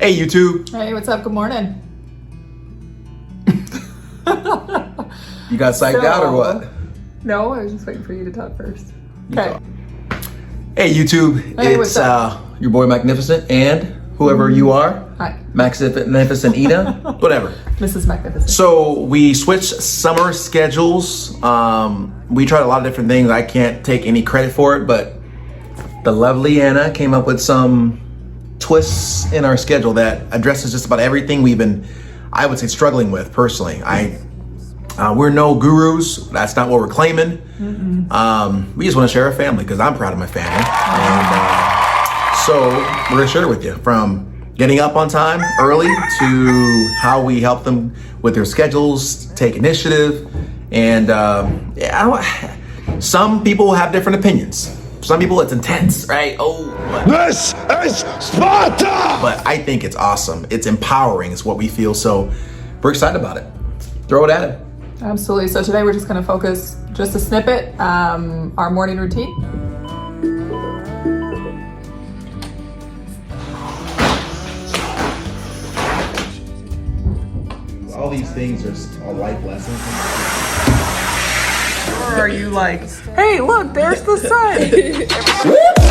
Hey, YouTube. Hey, what's up? Good morning. You got psyched out or what? No, I was just waiting for you to talk first. You Okay. talk. Hey, YouTube. Hey, It's what's up? your boy Magnificent and whoever you are. Hi, Magnificent Ina, whatever. Mrs. Magnificent. So we switched summer schedules. We tried a lot of different things. I can't take any credit for it, but the lovely Anna came up with some twists in our schedule that addresses just about everything we've been, I would say, struggling with personally. We're no gurus. That's not what we're claiming. We just want to share our family because I'm proud of my family. And so we're going to share it with you, from getting up on time early to how we help them with their schedules, take initiative. And some people have different opinions. Some people it's intense, right? Oh, This is Sparta! but I think it's awesome. It's empowering. It's what we feel. So we're excited about it. Throw it at him. Absolutely. So today we're just going to focus just a snippet, our morning routine. All these things are all life lessons. Or are you like, hey, look, there's the sun?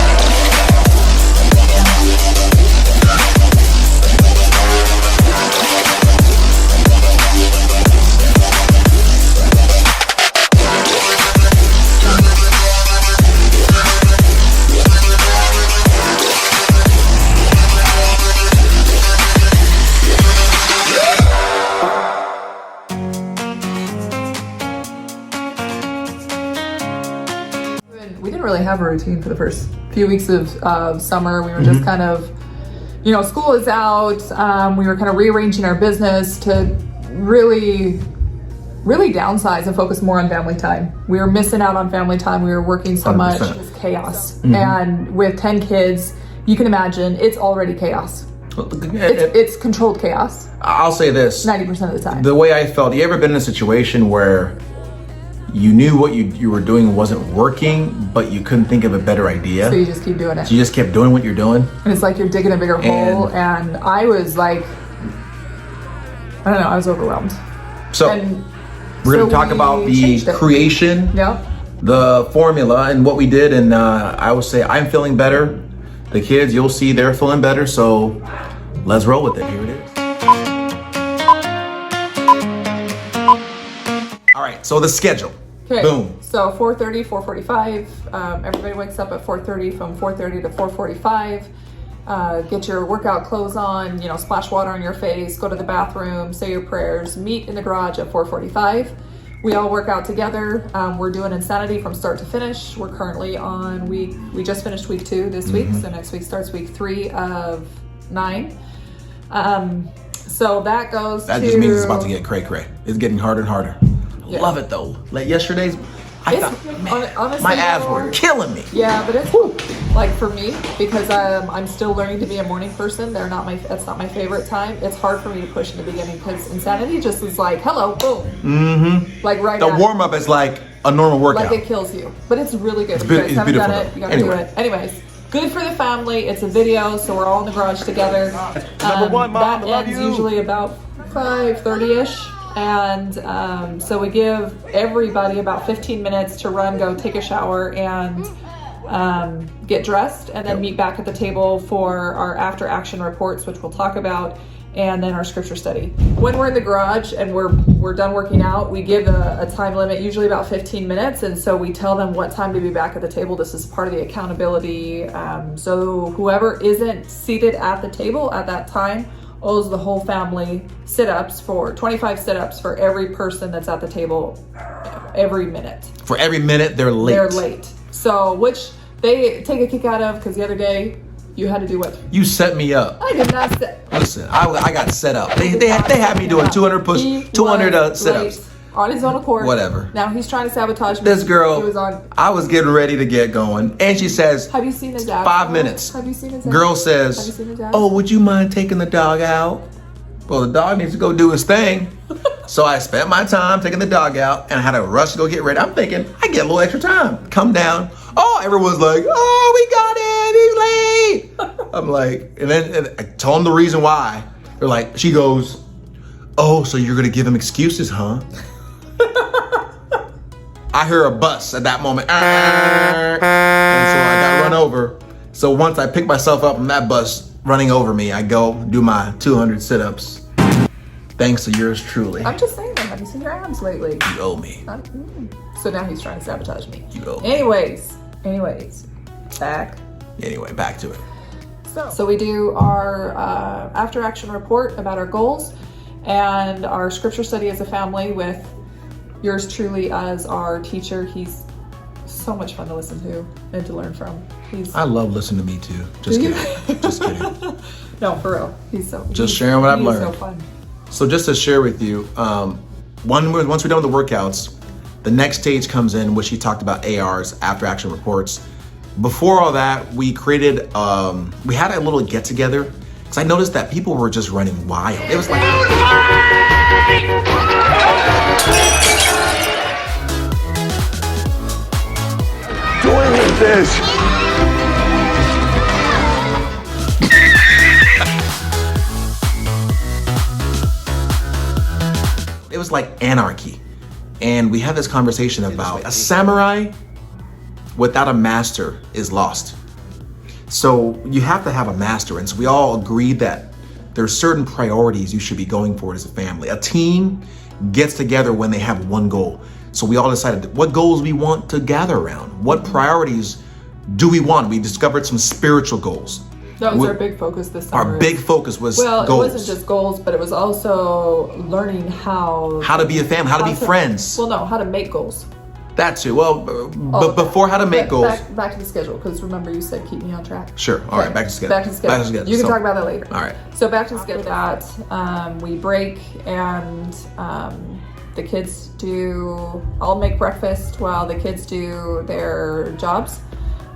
We didn't really have a routine for the first few weeks of summer. We were just kind of, school is out. We were kind of rearranging our business to really downsize and focus more on family time. We were missing out on family time. We were working so much. 100%. It was chaos. And with 10 kids, you can imagine it's already chaos. It's controlled chaos I'll say this. 90% of the time. The way I felt, you ever been in a situation where you knew what you were doing wasn't working, but you couldn't think of a better idea? So you just keep doing it. So you just kept doing what you're doing? And it's like you're digging a bigger hole. And I was like, I don't know, I was overwhelmed. So And we're going so to talk we about the changed it. creation, Yep. the formula, and what we did. And I would say I'm feeling better. The kids, you'll see they're feeling better. So let's roll with it. Here it is. All right, so the schedule. Okay. Boom. So 4:30, 4:45. Everybody wakes up at 4:30. From 4:30 to 4:45. Get your workout clothes on. Splash water on your face. Go to the bathroom. Say your prayers. Meet in the garage at 4:45. We all work out together. We're doing Insanity from start to finish. We're currently on we just finished week 2 this week. So next week starts week 3 of 9. So that goes That to... just means it's about to get cray-cray. It's getting harder and harder. Yeah. Love it though. Like yesterday's, I It's- thought, man, honestly, my abs were killing me. Yeah, but it's like for me, because I'm still learning to be a morning person. That's not my favorite time. It's hard for me to push in the beginning because Insanity just is like, hello, boom. Like right The at it. warm up is like a normal workout. Like it kills you, but it's really good. If beau- you guys it's haven't done beautiful it, you though. gotta do Anyway. it. Anyways, good for the family. It's a video, so we're all in the garage together. Number one, Mom, that I love ends you. usually about 5:30ish. And so we give everybody about 15 minutes to run, go take a shower, and get dressed, and then meet back at the table for our after action reports, which we'll talk about, and then our scripture study. When we're in the garage and we're done working out, we give a time limit, usually about 15 minutes, and so we tell them what time to be back at the table. This is part of the accountability. So whoever isn't seated at the table at that time owes the whole family 25 sit-ups for every person that's at the table every minute. For every minute, they're late. They're late. So, which they take a kick out of, because the other day you had to do what? You set me up. I did not say. Listen, I got set up. They had me doing 200 push, He 200 was sit-ups. late on his own accord. Whatever. Now he's trying to sabotage me. This girl, He was on. I was getting ready to get going, and she says, Have you seen his abs? 5 minutes. Have you seen his abs? Girl Have you says, seen his abs? oh, would you mind taking the dog out? Well, the dog needs to go do his thing. So I spent my time taking the dog out, and I had to rush to go get ready. I'm thinking, I get a little extra time. Come down. Oh, everyone's like, oh, we got it. He's late. I'm like, and I told them the reason why. They're like, she goes, oh, so you're gonna give him excuses, huh? I hear a bus at that moment. And so I got run over. So once I pick myself up from that bus running over me, I go do my 200 sit-ups. Thanks to yours truly. I'm just saying, have you seen your abs lately? You owe me. So now he's trying to sabotage me. You owe me. Anyways, back. Anyway, back to it. So we do our after action report about our goals and our scripture study as a family with yours truly as our teacher. He's so much fun to listen to and to learn from. I love listening to me too. Just kidding. Just kidding. No, for real. He's sharing what I've learned. So fun. So just to share with you, once we're done with the workouts, the next stage comes in, which he talked about ARs, after action reports. Before all that, we created, we had a little get together because I noticed that people were just running wild. It was like, Doing with this. it was like anarchy. And we had this conversation about a samurai without a master is lost. So you have to have a master. And so we all agreed that there's certain priorities you should be going for as a family. A team gets together when they have one goal. So we all decided what goals we want to gather around. What priorities do we want? We discovered some spiritual goals. That was our big focus this summer. Our big focus was goals. It wasn't just goals, but it was also learning how to be a family, how to be friends. Well, no, how to make goals. That too. Well, but before how to make goals. Back to the schedule, because remember you said keep me on track. Sure. All right. Back to schedule. Back to schedule. You can talk about that later. All right. So back to the schedule. That we break and the kids do. I'll make breakfast while the kids do their jobs.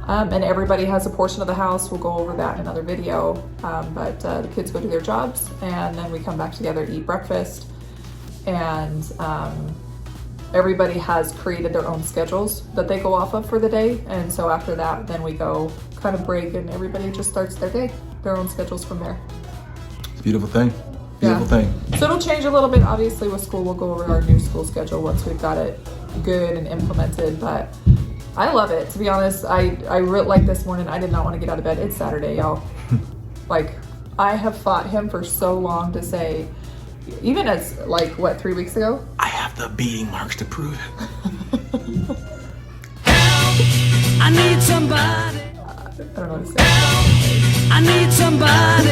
And everybody has a portion of the house. We'll go over that in another video. But the kids go do their jobs, and then we come back together to eat breakfast. And everybody has created their own schedules that they go off of for the day. And so after that, then we go kind of break, and everybody just starts their day, their own schedules from there. It's a beautiful thing. Beautiful thing. So it'll change a little bit. Obviously, with school, we'll go over our new school schedule once we've got it good and implemented. But I love it, to be honest. I like this morning, I did not want to get out of bed. It's Saturday, y'all. Like, I have fought him for so long to say, even as, 3 weeks ago? I have the beating marks to prove it. I need somebody. I don't know what to say. I need somebody.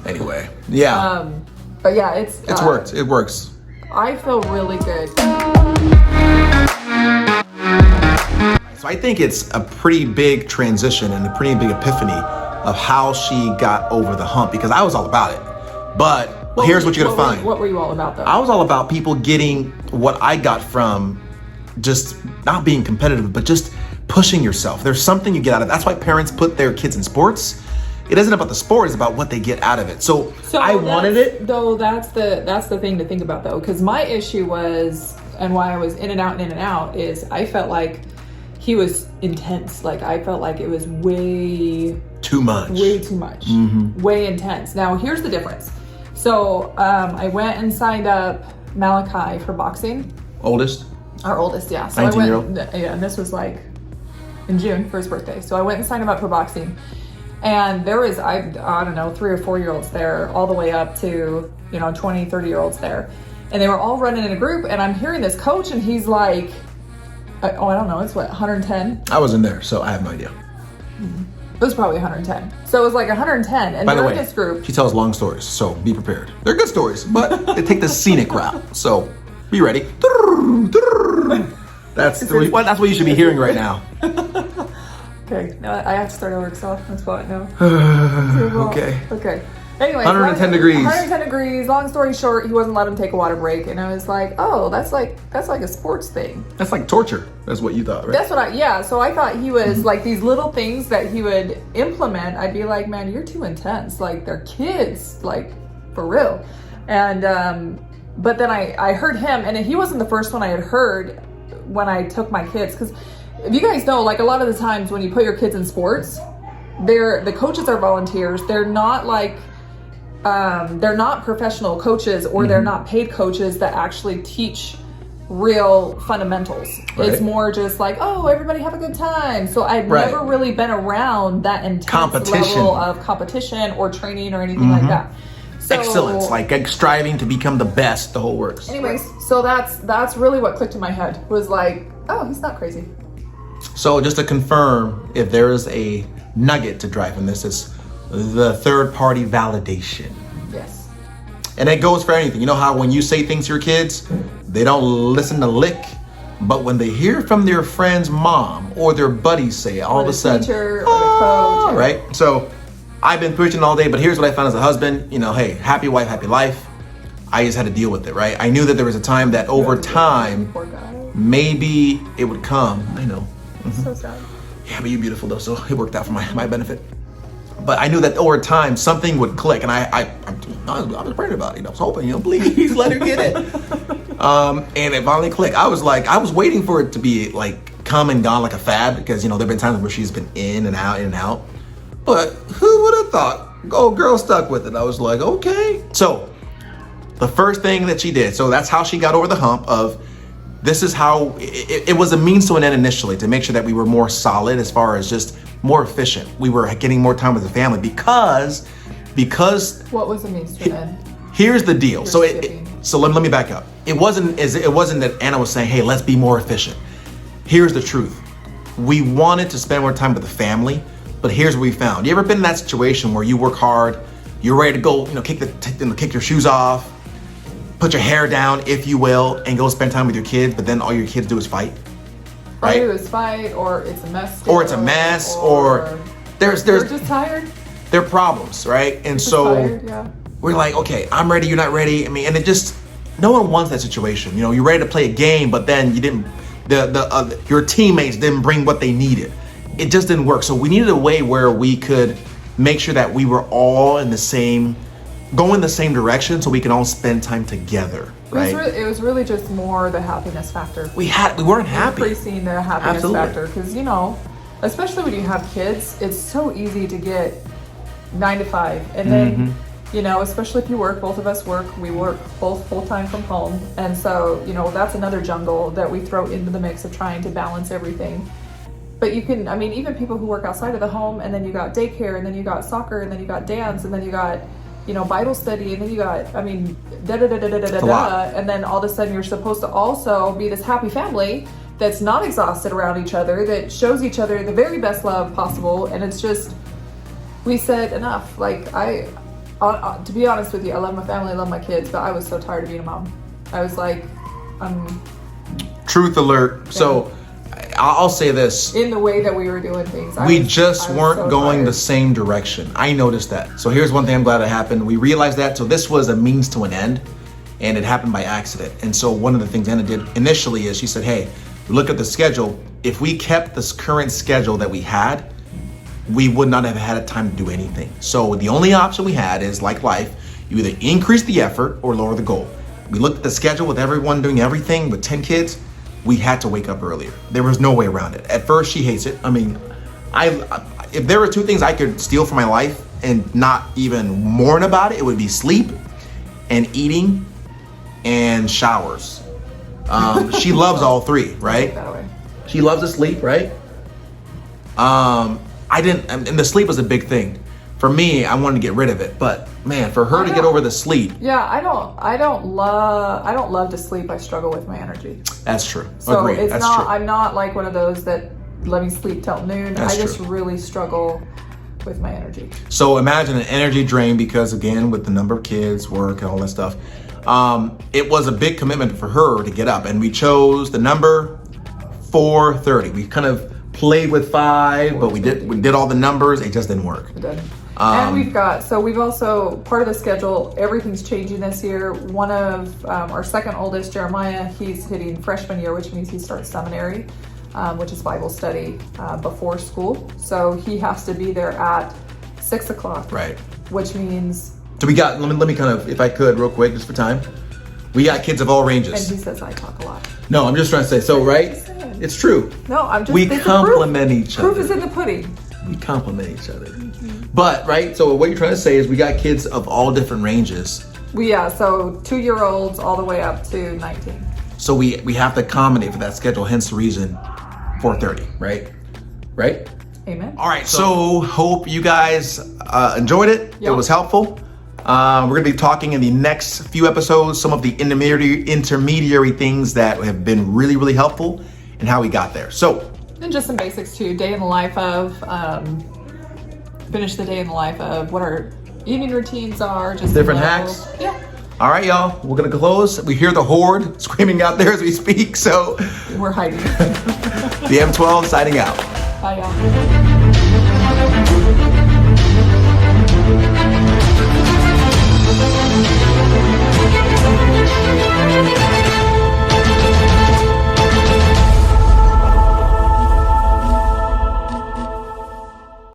Anyway, yeah. But yeah, it's worked. It works. I feel really good. So I think it's a pretty big transition and a pretty big epiphany of how she got over the hump, because I was all about it. But here's what you're gonna find. What were you all about though? I was all about people getting what I got from just not being competitive, but just pushing yourself. There's something you get out of it. That's why parents put their kids in sports. It isn't about the sport, it's about what they get out of it. So I wanted it. Though that's the thing to think about though, because my issue was, and why I was in and out, is I felt like he was intense. Like I felt like it was way too much. Mm-hmm. Way intense. Now here's the difference. So I went and signed up Malachi for boxing. Oldest? Our oldest, yeah. So 19-year-old? Yeah, and this was in June for his birthday. So I went and signed him up for boxing. And there was, I don't know, 3 or 4 year olds there, all the way up to, 20, 30-year-olds there. And they were all running in a group, and I'm hearing this coach, and he's like, I don't know, it's 110? I wasn't there, so I have no idea. Mm-hmm. It was probably 110. So it was 110, and they're in this group. She tells long stories, so be prepared. They're good stories, but they take the scenic route, so be ready. That's what you should be hearing right now. Okay, no, I have to start over, so that's what I know. Okay. Anyway, 110 degrees. 110 degrees. Long story short, he wasn't letting him take a water break, and I was like, "Oh, that's like a sports thing." That's like torture. That's what you thought, right? That's what So I thought he was like these little things that he would implement. I'd be like, "Man, you're too intense. Like they're kids, like for real." And but then I heard him, and he wasn't the first one I had heard when I took my kids, because if you guys know, a lot of the times when you put your kids in sports, the coaches are volunteers. They're not like they're not professional coaches, or they're not paid coaches that actually teach real fundamentals. Right. It's more just like, oh, everybody have a good time. So I've never really been around that intense level of competition or training or anything like that. So, excellence, like striving to become the best, the whole works. Anyways, so that's really what clicked in my head, was like, oh, he's not crazy. So just to confirm, if there is a nugget to drive in this, is the third party validation. Yes. And it goes for anything. You know how when you say things to your kids, they don't listen to lick, but when they hear from their friend's mom or their buddies say it, all of a sudden, teacher or the coach, right? So I've been preaching all day, but here's what I found as a husband. You know, hey, happy wife, happy life. I just had to deal with it, right? I knew that there was a time that over time, maybe it would come. I know. So sad. Yeah, but you're beautiful though, so it worked out for my benefit. But I knew that over time something would click, and I was praying about it. I was hoping, please let her get it. And it finally clicked. I was waiting for it to be like come and gone like a fad, because there've been times where she's been in and out. But who would have thought? Oh, girl stuck with it. I was like, okay. So the first thing that she did, so that's how she got over the hump of. This is how it was a means to an end initially, to make sure that we were more solid as far as just more efficient. We were getting more time with the family because what was the means to an end? Here's the deal. So let me back up. It wasn't that Anna was saying, hey, let's be more efficient. Here's the truth. We wanted to spend more time with the family, but here's what we found. You ever been in that situation where you work hard, you're ready to go, kick your shoes off, put your hair down, if you will, and go spend time with your kids, but then all your kids do is fight, right? All you do is fight, or it's a mess. Or it's a mess, or there's they're just tired. There are problems, right? And so tired, we're like, okay, I'm ready, you're not ready. I mean, and it just, no one wants that situation. You're ready to play a game, but then you didn't, your teammates didn't bring what they needed. It just didn't work. So we needed a way where we could make sure that we were all going the same direction, so we can all spend time together, right? It was really just more the happiness factor. We weren't happy. Increasing the happiness factor, because especially when you have kids, it's so easy to get 9 to 5, and then especially if you work. Both of us work. We work both full time from home, and so that's another jungle that we throw into the mix of trying to balance everything. But you can, even people who work outside of the home, and then you got daycare, and then you got soccer, and then you got dance, and then you got Bible study, and then you got, and then all of a sudden you're supposed to also be this happy family that's not exhausted around each other, that shows each other the very best love possible. And it's just, we said enough. Like, to be honest with you, I love my family, I love my kids, but I was so tired of being a mom. I was like, truth alert. Yeah. So I'll say this. In the way that we were doing things. We just weren't going the same direction. I noticed that. So here's one thing I'm glad it happened. We realized that. So this was a means to an end, and it happened by accident. And so one of the things Anna did initially is she said, hey, look at the schedule. If we kept this current schedule that we had, we would not have had time to do anything. So the only option we had is, like life, you either increase the effort or lower the goal. We looked at the schedule with everyone doing everything with 10 kids. We had to wake up earlier. There was no way around it. At first, she hates it. If there were 2 things I could steal from my life and not even mourn about it, it would be sleep and eating and showers. She loves all 3, right? She loves to sleep, right? And the sleep was a big thing. For me, I wanted to get rid of it, but man, for her to get over the sleep. Yeah, I don't love to sleep. I struggle with my energy. That's true. So agreed. It's That's not. true. I'm not like one of those that let me sleep till noon. That's I just true. really struggle with my energy. So imagine an energy drain, because again, with the number of kids, work, and all that stuff, it was a big commitment for her to get up, and we chose the number 4:30. We kind of played with 5, but we did all the numbers. It just didn't work. It didn't. And we've also, part of the schedule, everything's changing this year. One of our second oldest, Jeremiah, he's hitting freshman year, which means he starts seminary, which is Bible study before school. So he has to be there at 6 o'clock. Right. Which means... So we got, let me kind of, if I could, real quick, just for time. We got kids of all ranges. And he says I talk a lot. No, I'm just trying to say, so right? It's true. No, I'm just... We complement each other. Proof is in the pudding. we complement each other. But, right, so what you're trying to say is we got kids of all different ranges. So 2-year-olds all the way up to 19. So we have to accommodate for that schedule, hence the reason 4:30, right? Right? Amen. All right, so hope you guys enjoyed it. It Yep. was helpful. We're gonna be talking in the next few episodes some of the intermediary things that have been really, really helpful and how we got there. So, And just some basics too. Day in the life of, finish the day in the life of what our evening routines are. Just Different some hacks? little- Yeah. all right, y'all, we're gonna close. We hear the horde screaming out there as we speak. So, We're hiding. the M12 signing out. Bye, y'all.